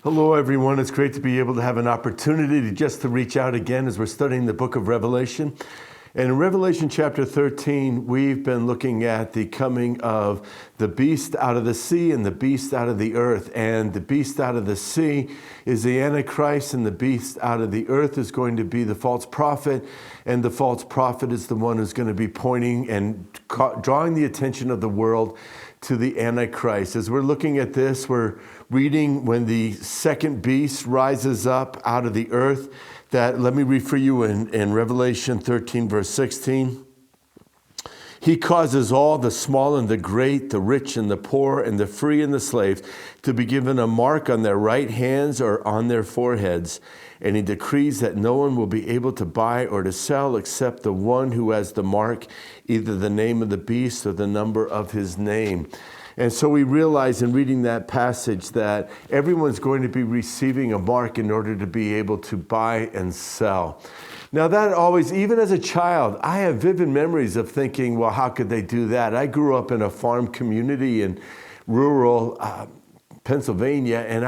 Hello, everyone. It's great to be able to have an opportunity to reach out again as we're studying the book of Revelation. And in Revelation chapter 13, we've been looking at the coming of the beast out of the sea and the beast out of the earth. And the beast out of the sea is the Antichrist, and the beast out of the earth is going to be the false prophet. And the false prophet is the one who's going to be pointing and drawing the attention of the world to the Antichrist. As we're looking at this, we're reading when the second beast rises up out of the earth. That, let me read for you in Revelation 13, verse 16. He causes all, the small and the great, the rich and the poor, and the free and the slaves, to be given a mark on their right hands or on their foreheads. And he decrees that no one will be able to buy or to sell except the one who has the mark, either the name of the beast or the number of his name. And so we realize in reading that passage that everyone's going to be receiving a mark in order to be able to buy and sell. Now that always, even as a child, I have vivid memories of thinking, well, how could they do that? I grew up in a farm community in rural Pennsylvania, and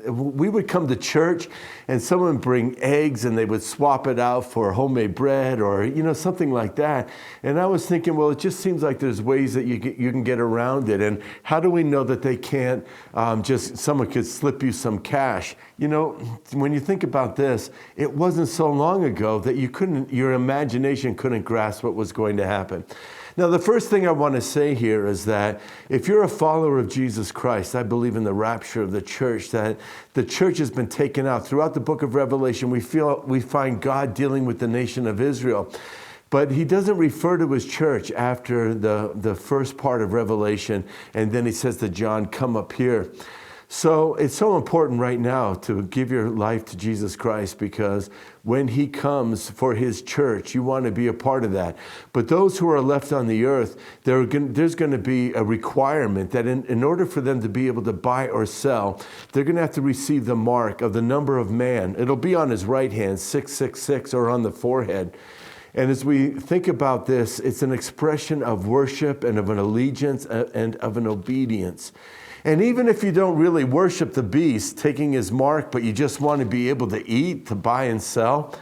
we would come to church and someone would bring eggs and they would swap it out for homemade bread or, something like that. And I was thinking, well, it just seems like there's ways that you can get around it. And how do we know that they can't someone could slip you some cash? When you think about this, it wasn't so long ago that your imagination couldn't grasp what was going to happen. Now, the first thing I want to say here is that if you're a follower of Jesus Christ, I believe in the rapture of the church, that the church has been taken out. Throughout the book of Revelation, we find God dealing with the nation of Israel. But he doesn't refer to his church after the first part of Revelation, and then he says to John, come up here. So it's so important right now to give your life to Jesus Christ, because when he comes for his church, you want to be a part of that. But those who are left on the earth, there's going to be a requirement that in order for them to be able to buy or sell, they're going to have to receive the mark of the number of man. It'll be on his right hand, 666, or on the forehead. And as we think about this, it's an expression of worship and of an allegiance and of an obedience. And even if you don't really worship the beast taking his mark, but you just want to be able to eat, to buy and sell,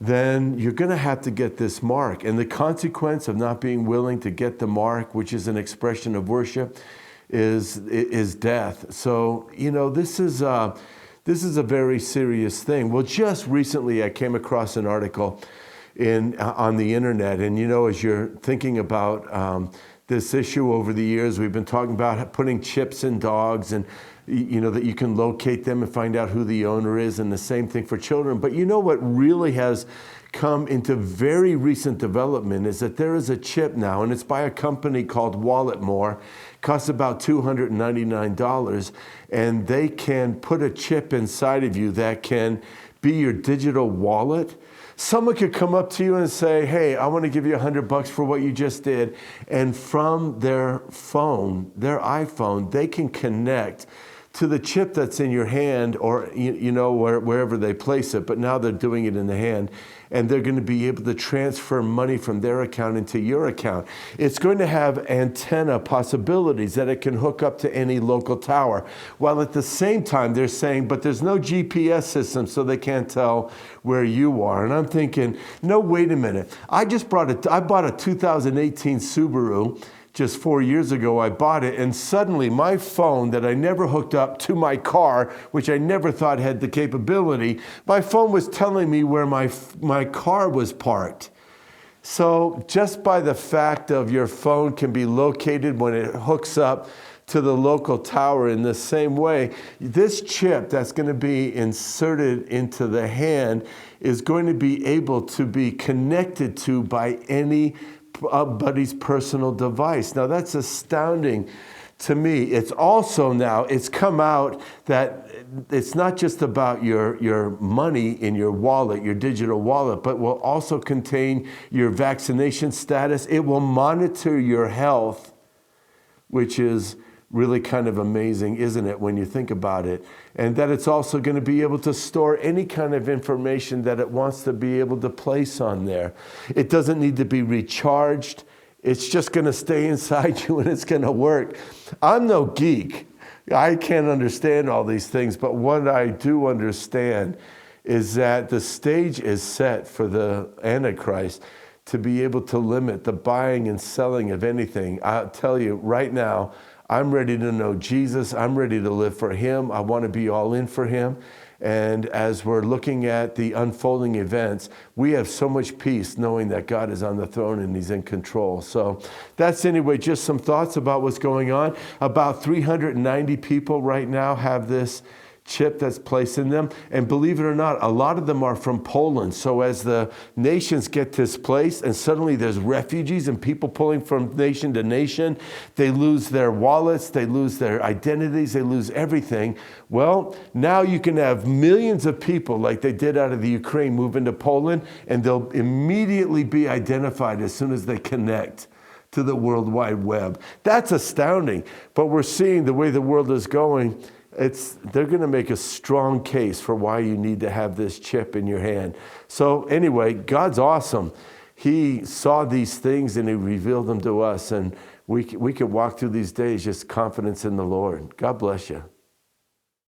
then you're going to have to get this mark. And the consequence of not being willing to get the mark, which is an expression of worship, is death. So, this is a very serious thing. Well, just recently I came across an article on the internet, and as you're thinking about this issue over the years, we've been talking about putting chips in dogs, and that you can locate them and find out who the owner is, and the same thing for children. But what really has come into very recent development is that there is a chip now, and it's by a company called Walletmore. Costs about $299, and they can put a chip inside of you that can be your digital wallet. Someone could come up to you and say, hey, I want to give you $100 for what you just did. And from their phone, their iPhone, they can connect to the chip that's in your hand, or wherever they place it. But now they're doing it in the hand, and they're going to be able to transfer money from their account into your account. It's going to have antenna possibilities that it can hook up to any local tower. While at the same time they're saying, but there's no GPS system, so they can't tell where you are. And I'm thinking, no, wait a minute. I bought a 2018 Subaru. Just 4 years ago, I bought it, and suddenly my phone that I never hooked up to my car, which I never thought had the capability, my phone was telling me where my car was parked. So just by the fact of your phone can be located when it hooks up to the local tower, in the same way, this chip that's going to be inserted into the hand is going to be able to be connected to by anybody's personal device. Now that's astounding to me. It's also now, it's come out that it's not just about your money in your wallet, your digital wallet, but will also contain your vaccination status. It will monitor your health, which is really kind of amazing, isn't it, when you think about it? And that it's also going to be able to store any kind of information that it wants to be able to place on there. It doesn't need to be recharged. It's just going to stay inside you, and it's going to work. I'm no geek. I can't understand all these things, but what I do understand is that the stage is set for the Antichrist to be able to limit the buying and selling of anything. I'll tell you right now, I'm ready to know Jesus. I'm ready to live for him. I want to be all in for him. And as we're looking at the unfolding events, we have so much peace knowing that God is on the throne and he's in control. So that's anyway, just some thoughts about what's going on. About 390 people right now have this chip that's placed in them. And believe it or not, a lot of them are from Poland. So as the nations get displaced and suddenly there's refugees and people pulling from nation to nation, they lose their wallets, they lose their identities, they lose everything. Well, now you can have millions of people like they did out of the Ukraine move into Poland, and they'll immediately be identified as soon as they connect to the World Wide Web. That's astounding. But we're seeing the way the world is going. They're going to make a strong case for why you need to have this chip in your hand. So anyway, God's awesome. He saw these things and he revealed them to us, and we could walk through these days just confidence in the Lord. God bless you.